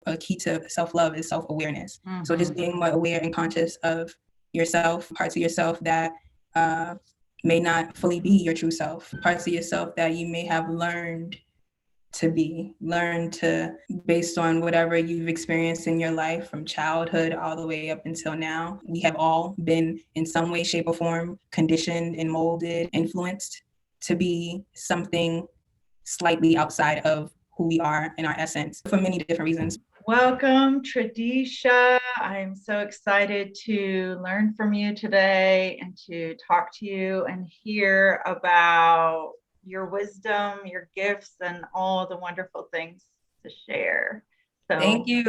a key to self-love is self-awareness. So just being more aware and conscious of yourself, parts of yourself that may not fully be your true self, parts of yourself that you may have learned based on whatever you've experienced in your life from childhood all the way up until now. We have all been in some way, shape, or form conditioned and molded, influenced to be something slightly outside of who we are in our essence for many different reasons. Welcome, Tradesha. I'm so excited to learn from you today and to talk to you and hear about your wisdom, your gifts, and all the wonderful things to share. So, thank you.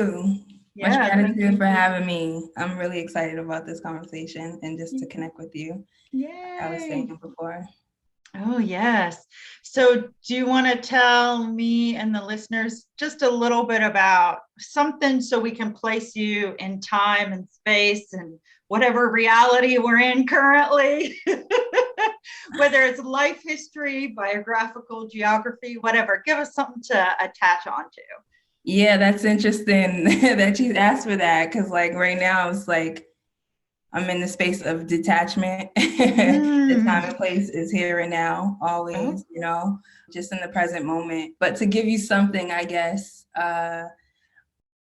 Much gratitude for having me. I'm really excited about this conversation and just to connect with you. Yay. Like I was saying before. Oh, yes. So do you want to tell me and the listeners just a little bit about something so we can place you in time and space and whatever reality we're in currently, whether it's life history, biographical, geography, whatever. Give us something to attach onto. Yeah, that's interesting that you asked for that, because like right now it's like I'm in the space of detachment. The time and place is here and now, always, you know, just in the present moment. But to give you something, I guess,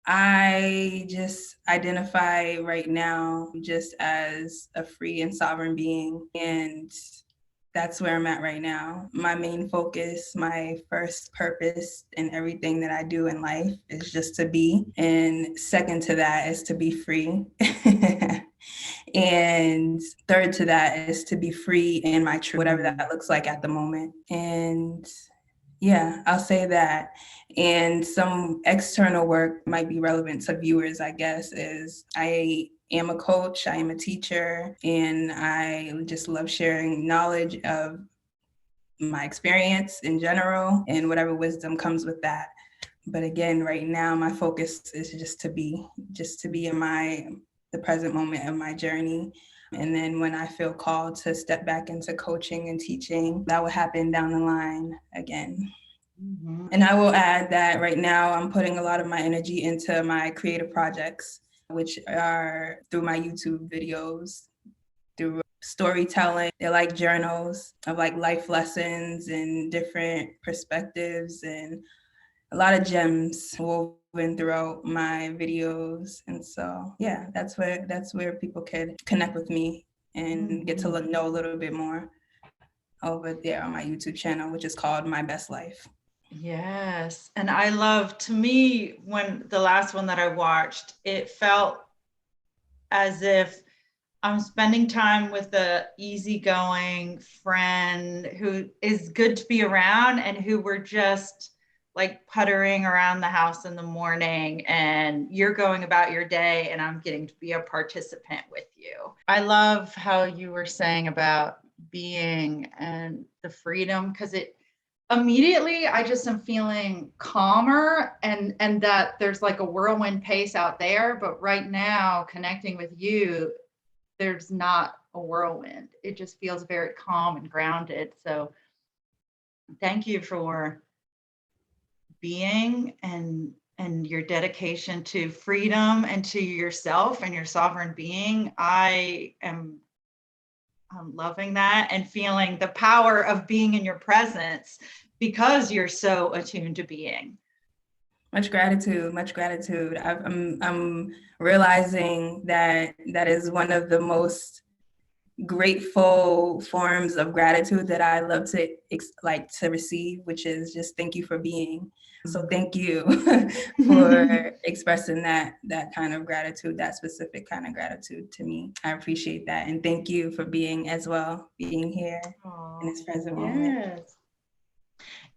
I just identify right now just as a free and sovereign being. And that's where I'm at right now. My main focus, my first purpose in everything that I do in life is just to be. And second to that is to be free. And third to that is to be free in my truth, whatever that looks like at the moment. And yeah, I'll say that. And some external work might be relevant to viewers, I guess, is I am a coach, I am a teacher, and I just love sharing knowledge of my experience in general and whatever wisdom comes with that. But again, right now, my focus is just to be in the present moment of my journey. And then when I feel called to step back into coaching and teaching, that will happen down the line again. Mm-hmm. And I will add that right now I'm putting a lot of my energy into my creative projects, which are through my YouTube videos, through storytelling. They're like journals of like life lessons and different perspectives and a lot of gems woven throughout my videos. And so, yeah, that's where people could connect with me and get to know a little bit more over there on my YouTube channel, which is called My Best Life. Yes. And I love, to me, when the last one that I watched, it felt as if I'm spending time with a easygoing friend who is good to be around and who we're just like puttering around the house in the morning, and you're going about your day and I'm getting to be a participant with you. I love how you were saying about being and the freedom, because it immediately I just am feeling calmer and that there's like a whirlwind pace out there. But right now, connecting with you, there's not a whirlwind. It just feels very calm and grounded. So thank you for being and your dedication to freedom and to yourself and your sovereign being. I'm loving that and feeling the power of being in your presence because you're so attuned to being. Much gratitude. I'm realizing that is one of the most grateful forms of gratitude that I love to receive, which is just thank you for being. So thank you for expressing that kind of gratitude, that specific kind of gratitude to me. I appreciate that. And thank you for being here in this present moment.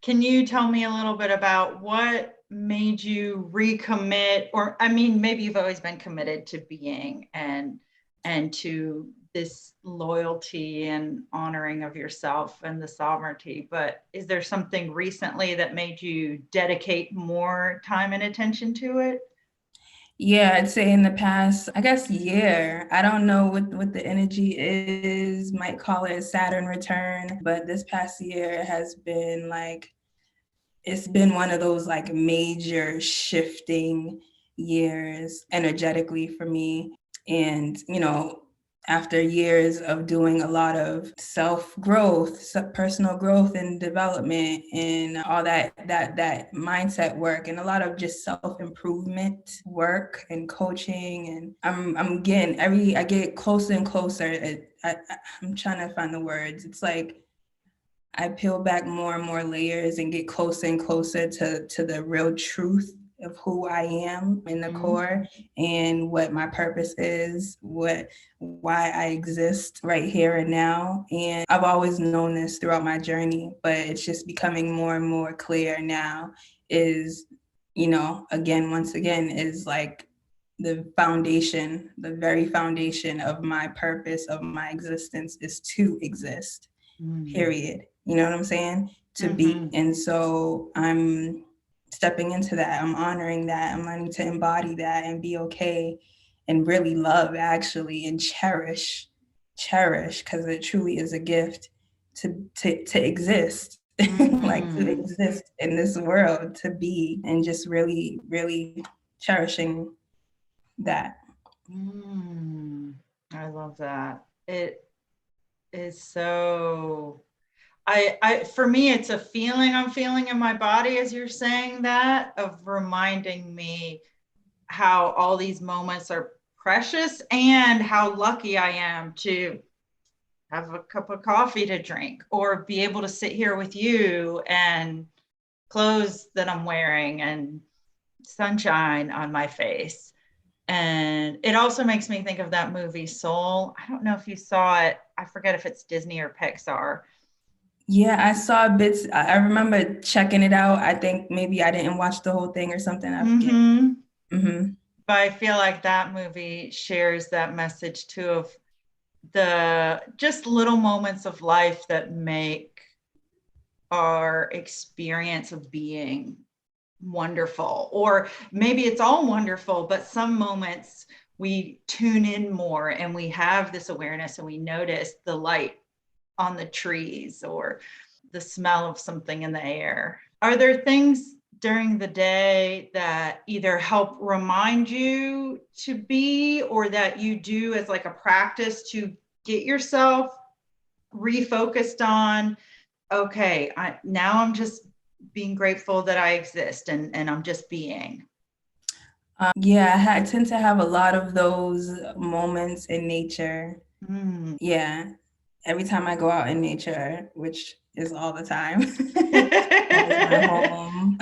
Can you tell me a little bit about what made you recommit, or I mean, maybe you've always been committed to being and to this loyalty and honoring of yourself and the sovereignty, but is there something recently that made you dedicate more time and attention to it? Yeah, I'd say in the past, I guess, year. I don't know what the energy is, might call it a Saturn return, but this past year has been like, it's been one of those like major shifting years energetically for me. And, after years of doing a lot of self-growth, personal growth and development and all that mindset work and a lot of just self-improvement work and coaching, and I'm getting I get closer and closer. I'm trying to find the words. It's like I peel back more and more layers and get closer and closer to the real truth of who I am in the core and what my purpose is, why I exist right here and now. And I've always known this throughout my journey, but it's just becoming more and more clear now is, once again, is like the foundation, the very foundation of my purpose, of my existence is to exist, period. You know what I'm saying? To be. And so I'm stepping into that. I'm honoring that. I'm learning to embody that and be okay and really love actually and cherish, because it truly is a gift to exist. Like to exist in this world, to be, and just really, really cherishing that. I love that. It is so, for me, it's a feeling I'm feeling in my body as you're saying that, of reminding me how all these moments are precious and how lucky I am to have a cup of coffee to drink or be able to sit here with you and clothes that I'm wearing and sunshine on my face. And it also makes me think of that movie Soul. I don't know if you saw it. I forget if it's Disney or Pixar. Yeah, I saw bits. I remember checking it out. I think maybe I didn't watch the whole thing or something. I forget. But I feel like that movie shares that message too, of the just little moments of life that make our experience of being wonderful. Or maybe it's all wonderful, but some moments we tune in more and we have this awareness and we notice the light on the trees or the smell of something in the air. Are there things during the day that either help remind you to be, or that you do as like a practice to get yourself refocused on, okay, now I'm just being grateful that I exist and I'm just being? Yeah, I tend to have a lot of those moments in nature. Yeah, every time I go out in nature, which is all the time, that is my home.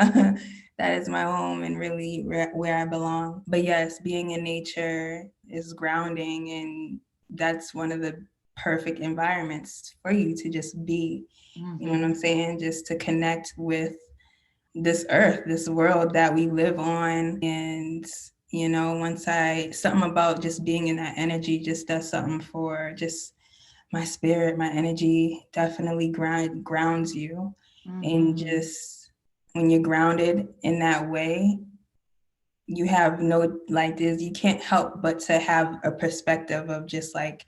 That is my home and really where I belong. But yes, being in nature is grounding, and that's one of the perfect environments for you to just be. You know what I'm saying? Just to connect with this earth, this world that we live on. And, something about just being in that energy just does something for just my spirit, my energy definitely grounds you. And just when you're grounded in that way, you have you can't help but to have a perspective of just like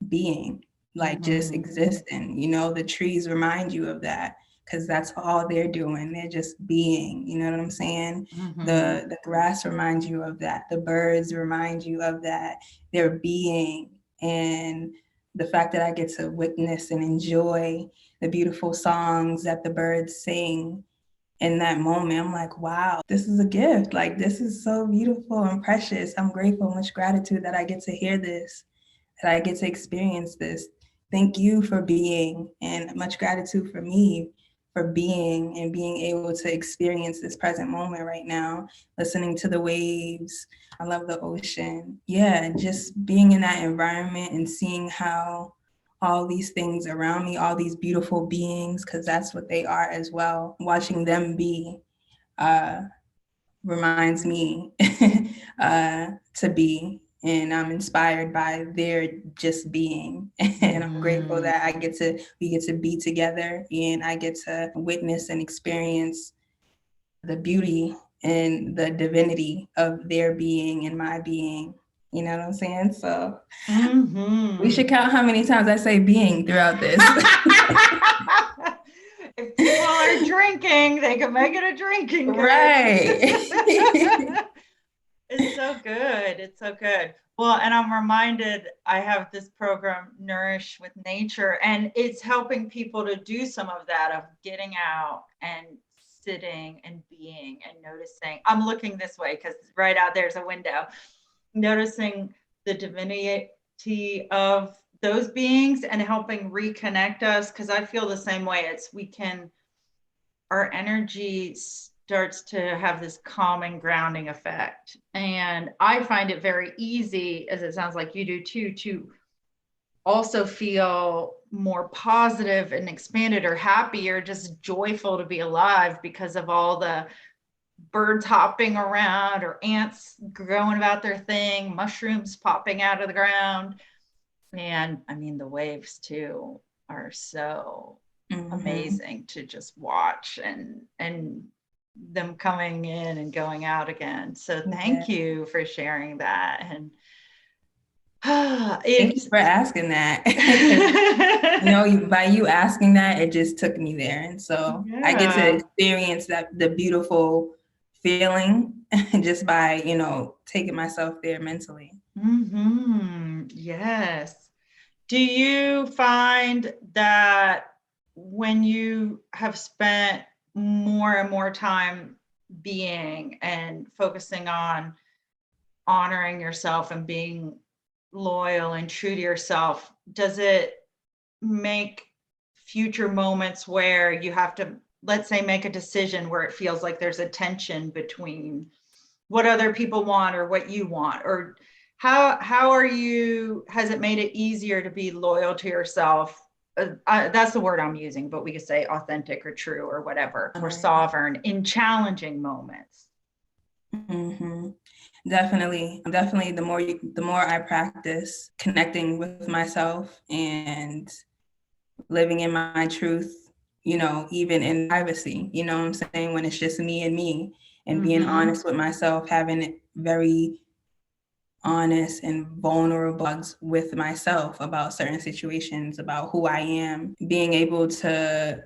being, like just existing. The trees remind you of that, because that's all they're doing. They're just being, you know what I'm saying? The grass reminds you of that. The birds remind you of that. They're being. And the fact that I get to witness and enjoy the beautiful songs that the birds sing in that moment, I'm like, wow, this is a gift. Like, this is so beautiful and precious. I'm grateful, much gratitude that I get to hear this, that I get to experience this. Thank you for being, and much gratitude for me for being and being able to experience this present moment right now, listening to the waves. I love the ocean. Yeah, just being in that environment and seeing how all these things around me, all these beautiful beings, because that's what they are as well, watching them be reminds me to be. And I'm inspired by their just being. And I'm grateful that we get to be together, and I get to witness and experience the beauty and the divinity of their being and my being. You know what I'm saying? So we should count how many times I say being throughout this. If people are drinking, they can make it a drinking game. Right. It's so good. It's so good. Well, and I'm reminded I have this program, Nourish with Nature, and it's helping people to do some of that, of getting out and sitting and being and noticing. I'm looking this way because right out there's a window, noticing the divinity of those beings and helping reconnect us. Because I feel the same way. Our energy starts to have this calming, grounding effect. And I find it very easy, as it sounds like you do too, to also feel more positive and expanded or happy or just joyful to be alive because of all the birds hopping around or ants going about their thing, mushrooms popping out of the ground. And I mean, the waves too are so amazing to just watch, and them coming in and going out again. So thank you for sharing that. And thank you for asking that. By you asking that, it just took me there. And so I get to experience the beautiful feeling just by, taking myself there mentally. Yes. Do you find that when you have spent more and more time being and focusing on honoring yourself and being loyal and true to yourself, does it make future moments where you have to, let's say, make a decision where it feels like there's a tension between what other people want or what you want? Or how has it made it easier to be loyal to yourself? That's the word I'm using, but we could say authentic or true or whatever, or sovereign in challenging moments. Definitely. The more I practice connecting with myself and living in my truth, even in privacy, what I'm saying, when it's just me and me, and being honest with myself, having very honest and vulnerable with myself about certain situations, about who I am, being able to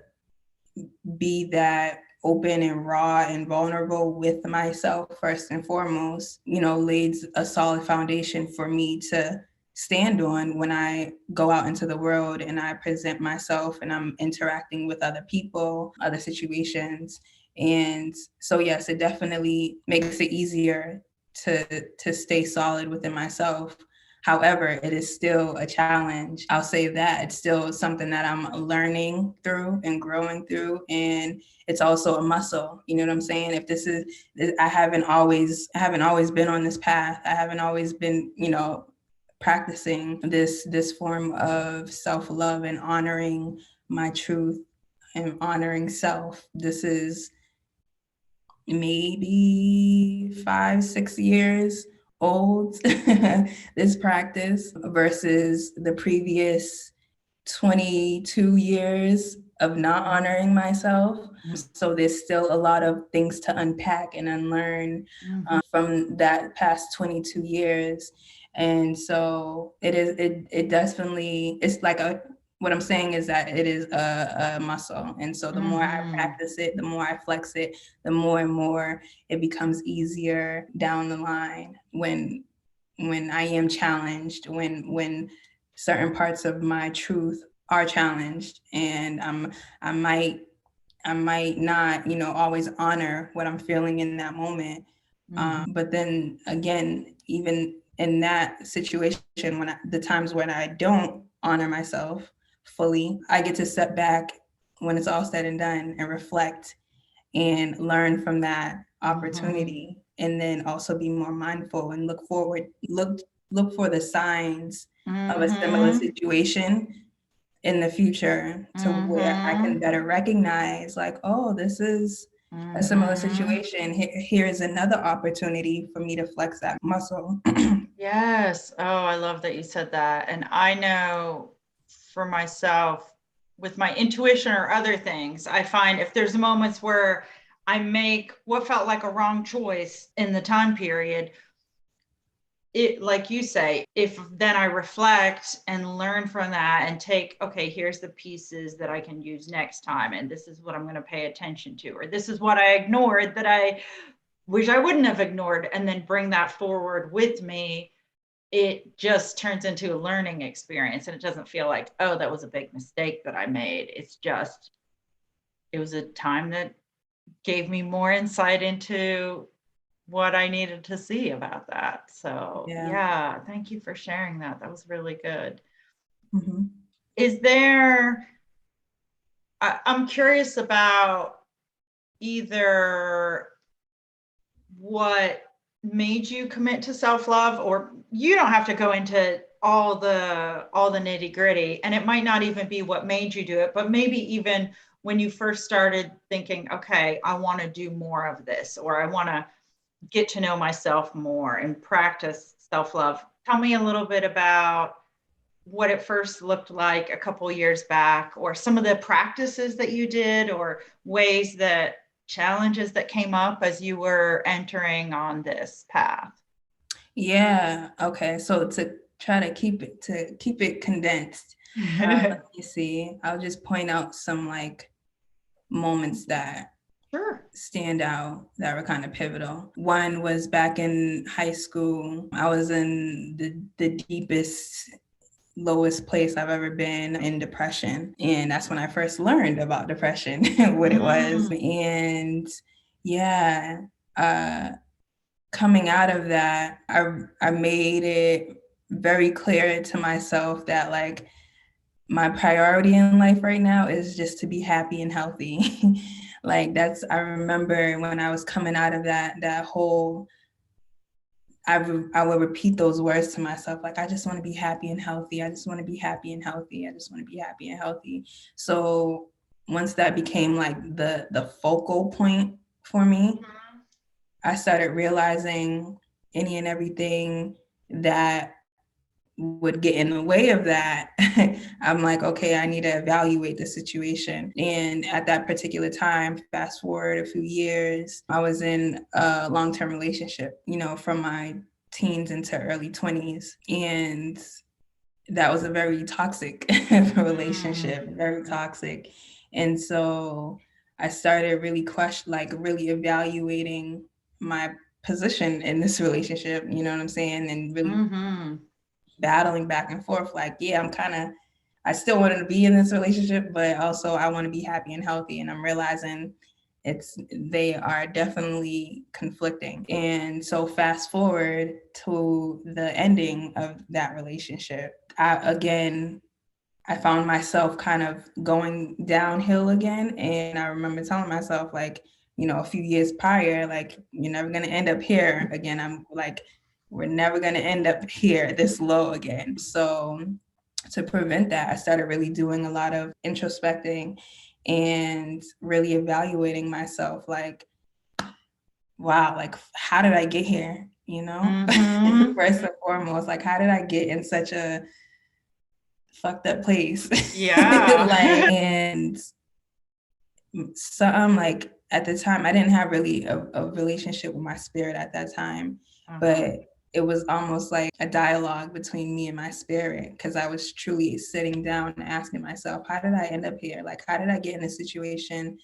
be that open and raw and vulnerable with myself first and foremost, lays a solid foundation for me to stand on when I go out into the world and I present myself and I'm interacting with other people, other situations. And so, yes, it definitely makes it easier to stay solid within myself. However, it is still a challenge. I'll say that it's still something that I'm learning through and growing through. And it's also a muscle. You know what I'm saying? I haven't always been on this path. I haven't always been, practicing this form of self-love and honoring my truth and honoring self. This is maybe 5-6 years old, this practice, versus the previous 22 years of not honoring myself. So there's still a lot of things to unpack and unlearn from that past 22 years. And so it definitely, it's like what I'm saying is that it is a muscle. And so the more I practice it, the more I flex it, the more and more it becomes easier down the line when I am challenged, when certain parts of my truth are challenged, and I might not, always honor what I'm feeling in that moment. But then again, even in that situation, the times when I don't honor myself fully, I get to step back when it's all said and done and reflect and learn from that opportunity, and then also be more mindful and look for the signs of a similar situation in the future, to where I can better recognize, like, oh, this is a similar situation. Here's another opportunity for me to flex that muscle. Yes. Oh, I love that you said that. And I know for myself, with my intuition or other things, I find if there's moments where I make what felt like a wrong choice in the time period, it, like you say, if then I reflect and learn from that and take, okay, here's the pieces that I can use next time, and this is what I'm going to pay attention to, or this is what I ignored that I which I wouldn't have ignored, and then bring that forward with me, it just turns into a learning experience. And it doesn't feel like, oh, that was a big mistake that I made. It's just, it was a time that gave me more insight into what I needed to see about that. So yeah, thank you for sharing that. That was really good. Mm-hmm. Is there, I'm curious about either what made you commit to self-love, or you don't have to go into all the nitty gritty, and it might not even be what made you do it, but maybe even when you first started thinking, okay, I want to do more of this, or I want to get to know myself more and practice self-love. Tell me a little bit about what it first looked like a couple years back, or some of the practices that you did, or ways that challenges that came up as you were entering on this path. Yeah. Okay. So to try to keep it condensed, let me see. I'll just point out some like moments that Sure. stand out that were kind of pivotal. One was back in high school. I was in the deepest, lowest place I've ever been in depression. And that's when I first learned about depression, what it was. And yeah, coming out of that, I made it very clear to myself that like my priority in life right now is just to be happy and healthy. Like I remember when I was coming out of that whole, I would repeat those words to myself, like, I just want to be happy and healthy. I just want to be happy and healthy. I just want to be happy and healthy. So once that became like the focal point for me, I started realizing any and everything that would get in the way of that. I'm like, okay, I need to evaluate the situation. And at that particular time, fast forward a few years, I was in a long-term relationship, from my teens into early 20s. And that was a very toxic relationship, very toxic. And so I started really really evaluating my position in this relationship, you know what I'm saying? And really battling back and forth, like, yeah, I still wanted to be in this relationship, but also I want to be happy and healthy. And I'm realizing they are definitely conflicting. And so fast forward to the ending of that relationship, I found myself kind of going downhill again. And I remember telling myself, like, a few years prior, like, you're never going to end up here again. I'm like, we're never going to end up here this low again. So to prevent that, I started really doing a lot of introspecting and really evaluating myself, like, wow, like, how did I get here? First and foremost, like, how did I get in such a fucked up place? Yeah. And so I'm like, at the time, I didn't have really a relationship with my spirit at that time, but it was almost like a dialogue between me and my spirit, because I was truly sitting down and asking myself, how did I end up here? Like, how did I get in a situation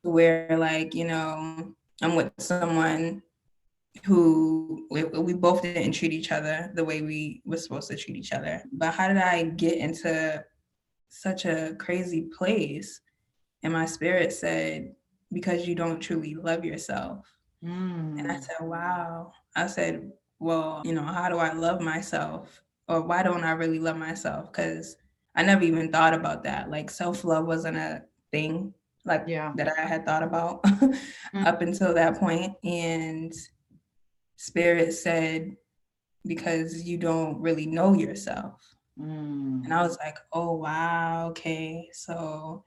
where, like, I'm with someone who we both didn't treat each other the way we were supposed to treat each other. But how did I get into such a crazy place? And my spirit said, because you don't truly love yourself. And I said, wow. I said, well, how do I love myself? Or why don't I really love myself? Because I never even thought about that. Like, self-love wasn't a thing that I had thought about up until that point. And spirit said, because you don't really know yourself. And I was like, oh, wow, okay. So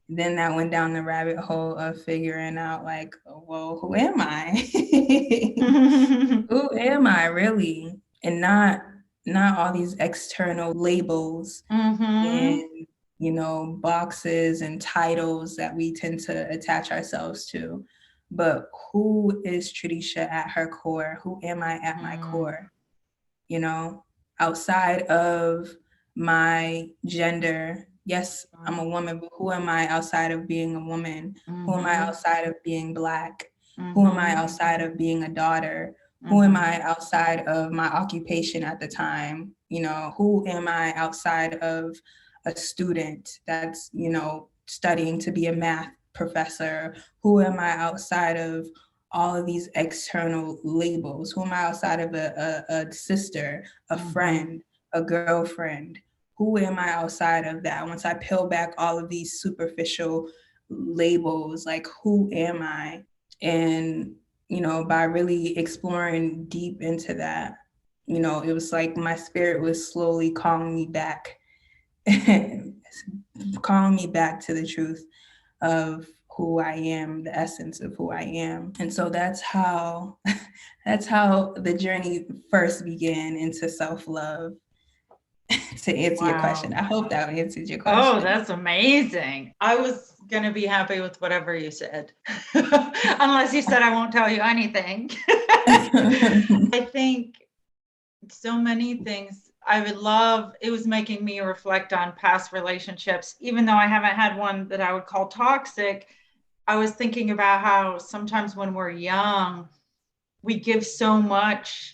then that went down the rabbit hole of figuring out, like, well, who am I? Who am I really? And not all these external labels and, boxes and titles that we tend to attach ourselves to. But who is Tradesha at her core? Who am I at my core? Outside of my gender. Yes, I'm a woman, but who am I outside of being a woman? Who am I outside of being Black? Who am I Mm-hmm. outside of being a daughter? Who am Mm-hmm. I outside of my occupation at the time? Who am I outside of a student that's, studying to be a math professor? Who am I outside of all of these external labels? Who am I outside of a sister, a Mm-hmm. friend, a girlfriend? Who am I outside of that? Once I peel back all of these superficial labels, like, who am I? And, by really exploring deep into that, it was like my spirit was slowly calling me back, calling me back to the truth of who I am, the essence of who I am. And so that's how that's how the journey first began into self-love. To answer your question, Wow. I hope that answered your Oh, question. that's amazing. I was going to be happy with whatever you said, unless you said I won't tell you anything. I think so many things I would love. It was making me reflect on past relationships, even though I haven't had one that I would call toxic. I was thinking about how sometimes when we're young, we give so much,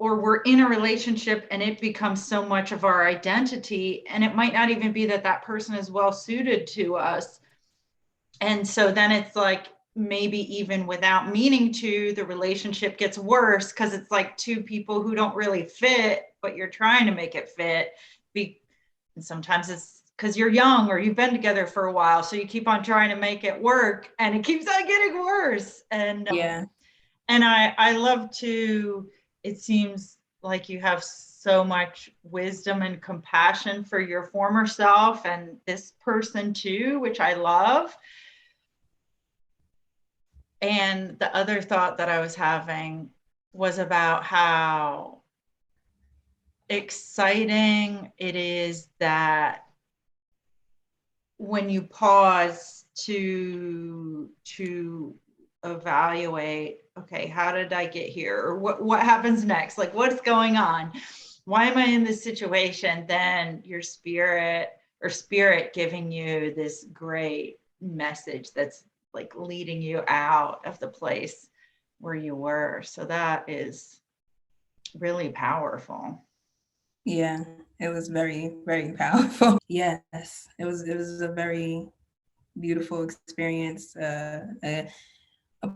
or we're in a relationship and it becomes so much of our identity, and it might not even be that that person is well suited to us. And so then it's like, maybe even without meaning to, the relationship gets worse because it's like two people who don't really fit, but you're trying to make it fit. And sometimes it's because you're young or you've been together for a while, so you keep on trying to make it work and it keeps on getting worse. Yeah. And I love to, it seems like you have so much wisdom and compassion for your former self and this person too, which I love. And the other thought that I was having was about how exciting it is that when you pause to evaluate, okay, how did I get here, or what happens next, like what's going on, why am I in this situation, then your spirit giving you this great message that's like leading you out of the place where you were. So that is really powerful. Yeah, it was very, very powerful. Yes, it was a very beautiful experience, a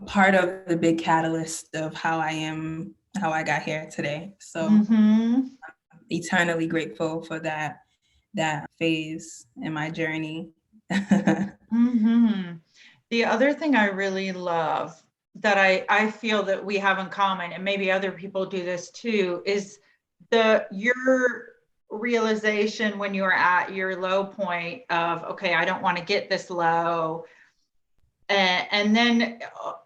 part of the big catalyst of how I am, how I got here today. So Mm-hmm. eternally grateful for that phase in my journey. Mm-hmm. The other thing I really love that I feel that we have in common, and maybe other people do this too, is your realization when you were at your low point of, okay, I don't want to get this low. And then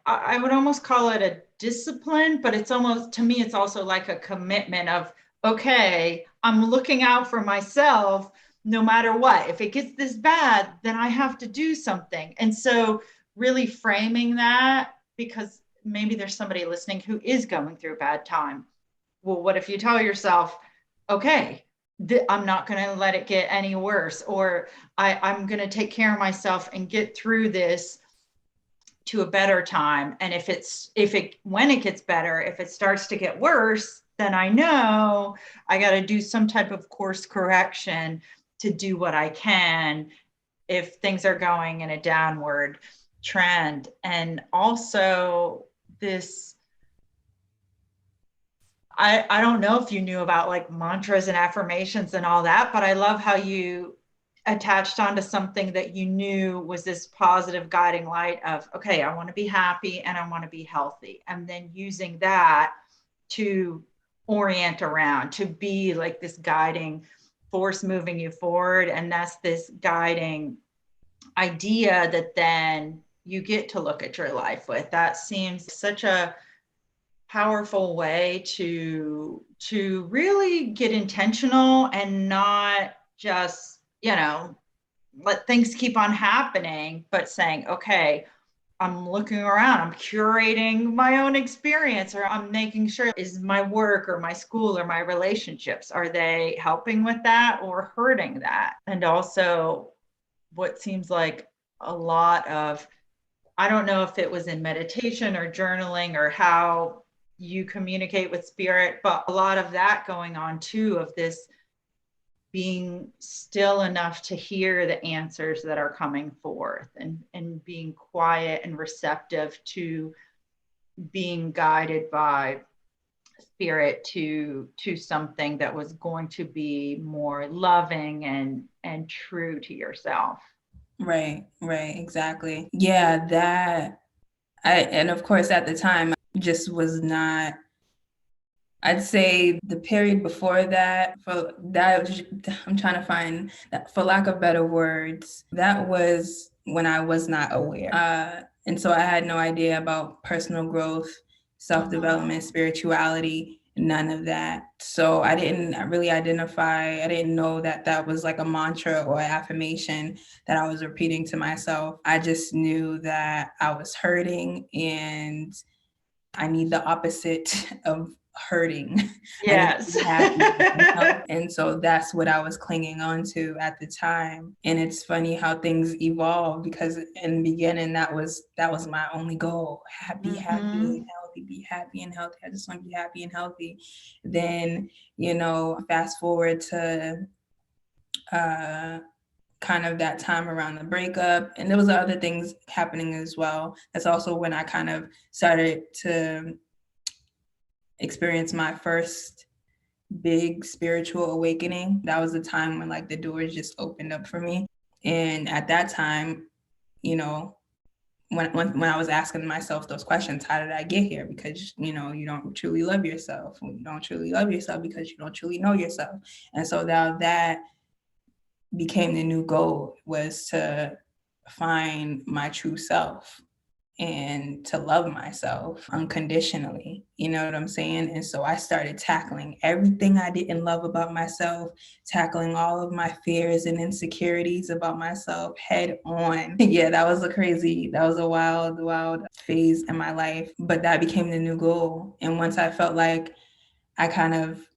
I would almost call it a discipline, but it's almost, to me, it's also like a commitment of, okay, I'm looking out for myself no matter what. If it gets this bad, then I have to do something. And so, really framing that, because maybe there's somebody listening who is going through a bad time. Well, what if you tell yourself, okay, I'm not going to let it get any worse, or I'm going to take care of myself and get through this to a better time. And when it gets better, if it starts to get worse, then I know I got to do some type of course correction to do what I can if things are going in a downward trend. And also this, I don't know if you knew about like mantras and affirmations and all that, but I love how you attached onto something that you knew was this positive guiding light of, okay, I want to be happy and I want to be healthy. And then using that to orient around, to be like this guiding force moving you forward. And that's this guiding idea that then you get to look at your life with. That seems such a powerful way to really get intentional and not just, let things keep on happening, but saying, okay, I'm looking around, I'm curating my own experience, or I'm making sure, is my work or my school or my relationships, are they helping with that or hurting that? And also what seems like a lot of I don't know if it was in meditation or journaling or how you communicate with spirit, but a lot of that going on too, of this being still enough to hear the answers that are coming forth, and being quiet and receptive to being guided by spirit to something that was going to be more loving and true to yourself. Right, exactly. Yeah, and of course at the time I just was not. I'd say the period before that, for that, I'm trying to find that, for lack of better words, that was when I was not aware. And so I had no idea about personal growth, self-development, spirituality, none of that. So I didn't really identify, I didn't know that that was like a mantra or affirmation that I was repeating to myself. I just knew that I was hurting and I need the opposite of hurting. Yes. I need to be happy. And so that's what I was clinging on to at the time. And it's funny how things evolve, because in the beginning that was my only goal. Happy and healthy, be happy and healthy. I just want to be happy and healthy. Then, fast forward to kind of that time around the breakup, and there was other things happening as well. That's also when I kind of started to experience my first big spiritual awakening. That was the time when like the doors just opened up for me. And at that time, when I was asking myself those questions, how did I get here? Because, you don't truly love yourself. You don't truly love yourself because you don't truly know yourself. And so now that became the new goal, was to find my true self and to love myself unconditionally. You know what I'm saying? And so I started tackling everything I didn't love about myself, tackling all of my fears and insecurities about myself head on. Yeah, that was a wild phase in my life, but that became the new goal. And once I felt like I kind of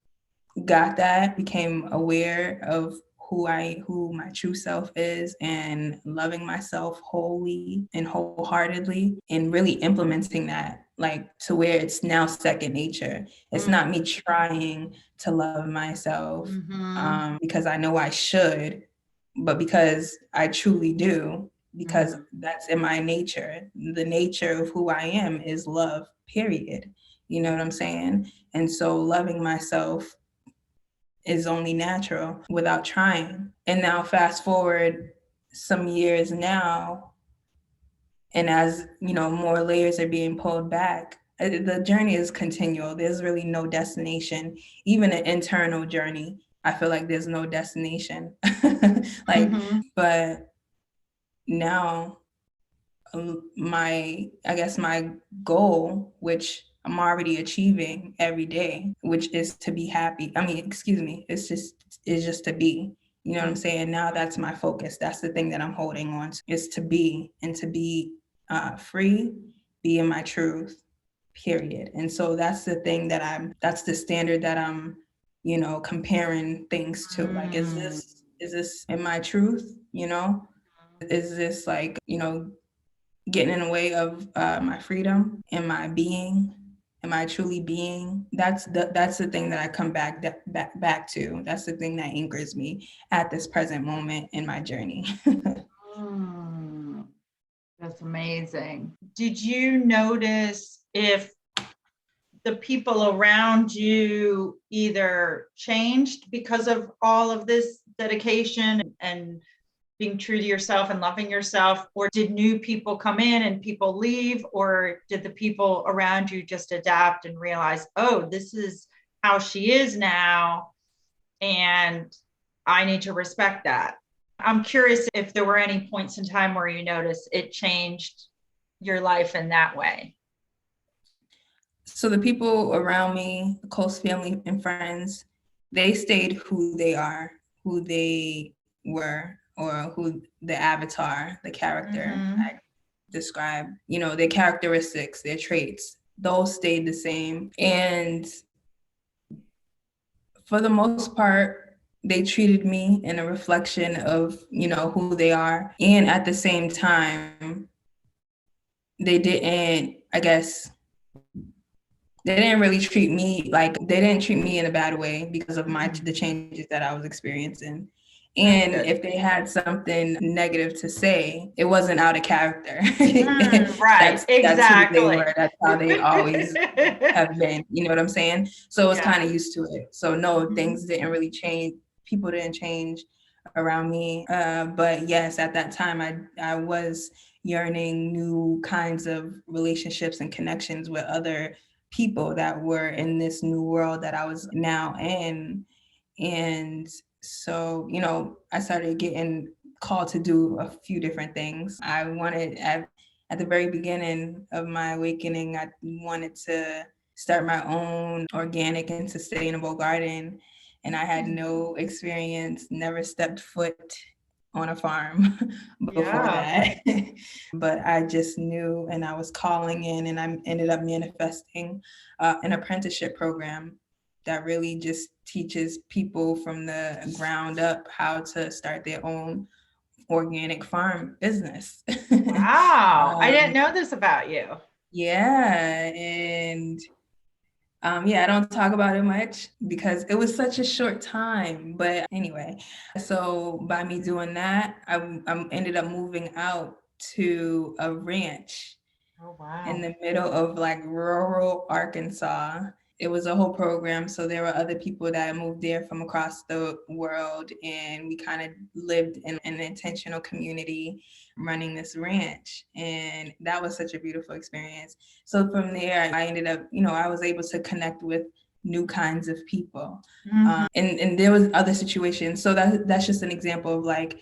got that, became aware of who my true self is, and loving myself wholly and wholeheartedly, and really implementing that, like, to where it's now second nature. It's not me trying to love myself because I know I should, but because I truly do, because that's in my nature. The nature of who I am is love, period. You know what I'm saying? And so loving myself is only natural without trying. And now fast forward some years now, and as more layers are being pulled back, the journey is continual. There's really no destination. Even an internal journey, I feel like there's no destination. But now my goal, which I'm already achieving every day, which is to be happy. It's just to be. You know what I'm saying? Now that's my focus. That's the thing that I'm holding on to, is to be, and to be free, be in my truth, period. And so that's the thing that's the standard that I'm, comparing things to. Like, is this in my truth? Is this like, getting in the way of my freedom and my being? Am I truly being? That's the thing that I come back to. That's the thing that anchors me at this present moment in my journey. That's amazing. Did you notice if the people around you either changed because of all of this dedication and being true to yourself and loving yourself, or did new people come in and people leave, or did the people around you just adapt and realize, oh, this is how she is now, and I need to respect that? I'm curious if there were any points in time where you noticed it changed your life in that way. So the people around me, close family and friends, they stayed who they are, who they were, or who the avatar, the character I describe, their characteristics, their traits, those stayed the same. And for the most part, they treated me in a reflection of, who they are. And at the same time, they didn't, I guess, they didn't really treat me like, they didn't treat me in a bad way because of the changes that I was experiencing. That's And good. if they had something negative to say, it wasn't out of character. Right, That's who they exactly. were. That's how they always have been. You know what I'm saying? So I was Yeah. kind of used to it. So no, Mhm. things didn't really change. People didn't change around me. But yes, at that time, I was yearning new kinds of relationships and connections with other people that were in this new world that I was now in. And so, I started getting called to do a few different things. I wanted, at the very beginning of my awakening, I wanted to start my own organic and sustainable garden. And I had no experience, never stepped foot on a farm before Yeah. that. But I just knew, and I was calling in, and I ended up manifesting an apprenticeship program that really just teaches people from the ground up how to start their own organic farm business. Wow. I didn't know this about you. Yeah, and yeah, I don't talk about it much because it was such a short time. But anyway, so by me doing that, I ended up moving out to a ranch Oh, in wow. the middle of like rural Arkansas. It was a whole program. So there were other people that moved there from across the world, and we kind of lived in an intentional community running this ranch. And that was such a beautiful experience. So from there, I ended up, I was able to connect with new kinds of people. Mhm. And there was other situations. So that's just an example of like,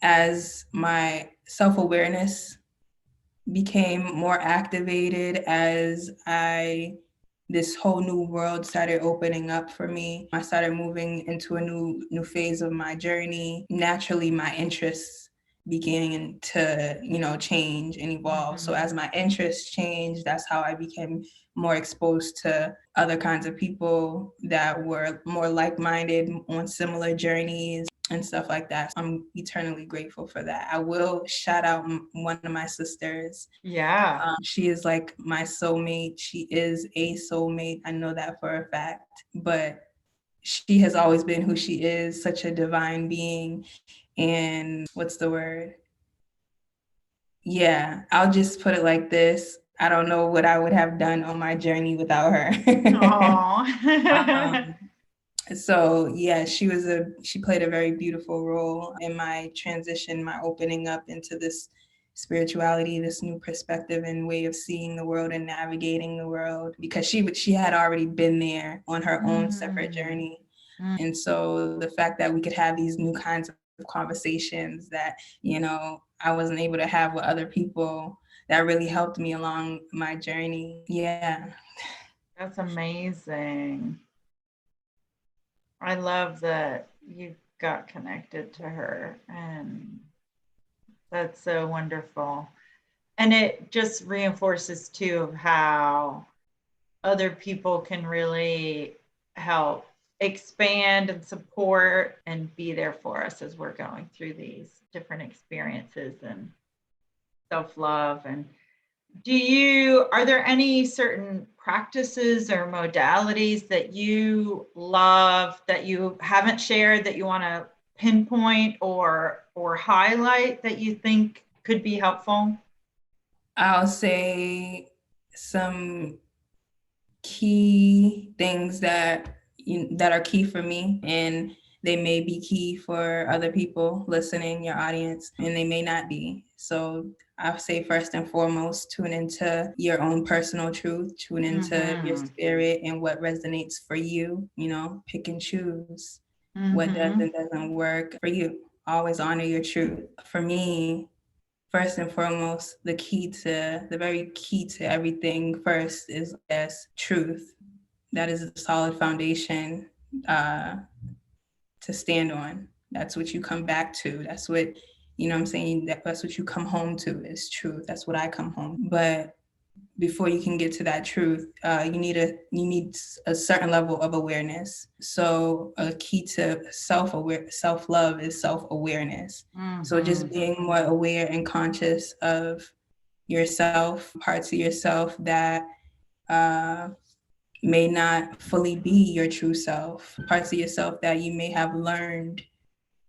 as my self-awareness became more activated, as this whole new world started opening up for me. I started moving into a new phase of my journey. Naturally, my interests began to, change and evolve. So as my interests changed, that's how I became more exposed to other kinds of people that were more like-minded on similar journeys and stuff like that. I'm eternally grateful for that. I will shout out one of my sisters. Yeah. She is like my soulmate. She is a soulmate. I know that for a fact. But she has always been who she is, such a divine being. And what's the word? Yeah, I'll just put it like this. I don't know what I would have done on my journey without her. Oh. um, so yeah, she played a very beautiful role in my transition, my opening up into this spirituality, this new perspective and way of seeing the world and navigating the world, because she had already been there on her own separate journey. And so the fact that we could have these new kinds of conversations that, I wasn't able to have with other people, that really helped me along my journey. Yeah. That's amazing. I love that you got connected to her, and that's so wonderful. And it just reinforces too of how other people can really help expand and support and be there for us as we're going through these different experiences and self-love. And are there any certain practices or modalities that you love that you haven't shared that you want to pinpoint or highlight that you think could be helpful? I'll say some key things that are key for me, and they may be key for other people listening, your audience, and they may not be. So I'll say first and foremost, tune into your own personal truth, tune into your spirit and what resonates for you. Pick and choose what does and doesn't work for you. Always honor your truth. For me, first and foremost, the very key to everything first is, yes, truth. That is a solid foundation to stand on. That's what you come back to. That's what, I'm saying, that's what you come home to, is truth. That's what I come home. But before you can get to that truth, you need a certain level of awareness. So a key to self-love is self-awareness. So just being more aware and conscious of yourself, parts of yourself that may not fully be your true self, parts of yourself that you may have learned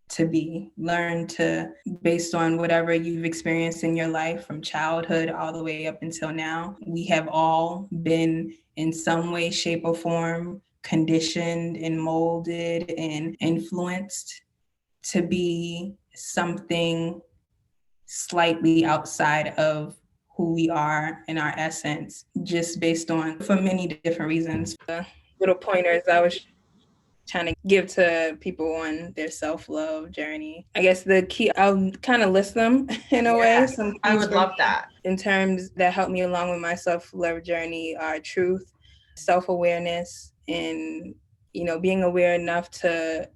to, based on whatever you've experienced in your life from childhood all the way up until now. We have all been in some way, shape, or form conditioned and molded and influenced to be something slightly outside of who we are in our essence, just based on, for many different reasons. Little pointers I was trying to give to people on their self-love journey. I guess the key, I'll kind of list them in a way. Some keys I would love that. in terms that help me along with my self-love journey are truth, self-awareness, and, being aware enough to,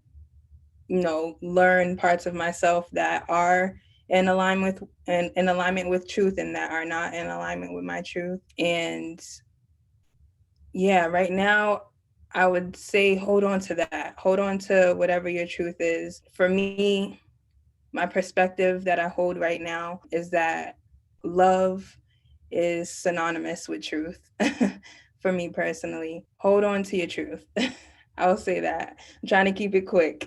learn parts of myself that are in alignment with truth and that are not in alignment with my truth. And yeah, right now I would say hold on to that. Hold on to whatever your truth is. For me, my perspective that I hold right now is that love is synonymous with truth. For me personally, hold on to your truth. I'll say that. I'm trying to keep it quick.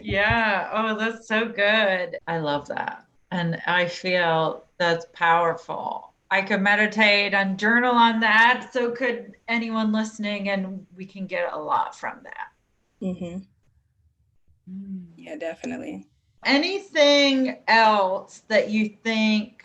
Yeah. Oh, that's so good. I love that. And I feel that's powerful. I could meditate and journal on that. So could anyone listening, and we can get a lot from that. Mm-hmm. Yeah, definitely. Anything else that you think,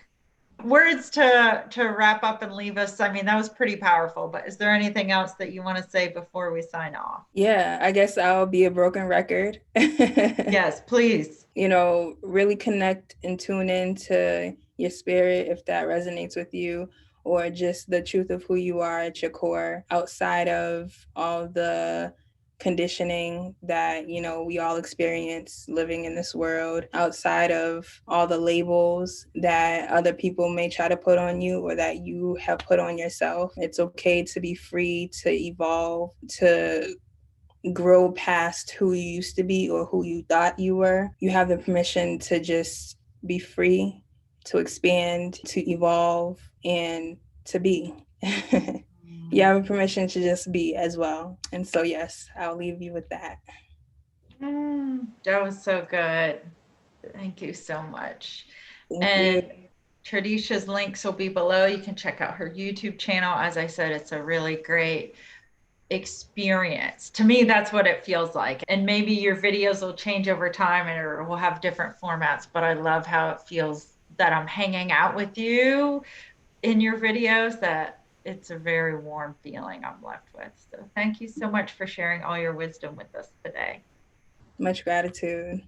words to wrap up and leave us? I mean, that was pretty powerful, but is there anything else that you want to say before we sign off? Yeah, I guess I'll be a broken record. Yes, please. Really connect and tune into your spirit if that resonates with you, or just the truth of who you are at your core, outside of all the conditioning that, we all experience living in this world, outside of all the labels that other people may try to put on you or that you have put on yourself. It's okay to be free, to evolve, to grow past who you used to be or who you thought you were. You have the permission to just be free, to expand, to evolve, and to be. You have a permission to just be as well. And so, yes, I'll leave you with that. That was so good. Thank you so much. Thank you. Tradesha's links will be below. You can check out her YouTube channel. As I said, it's a really great experience. To me, that's what it feels like. And maybe your videos will change over time and will have different formats, but I love how it feels that I'm hanging out with you in your videos, that it's a very warm feeling I'm left with. So thank you so much for sharing all your wisdom with us today. Much gratitude.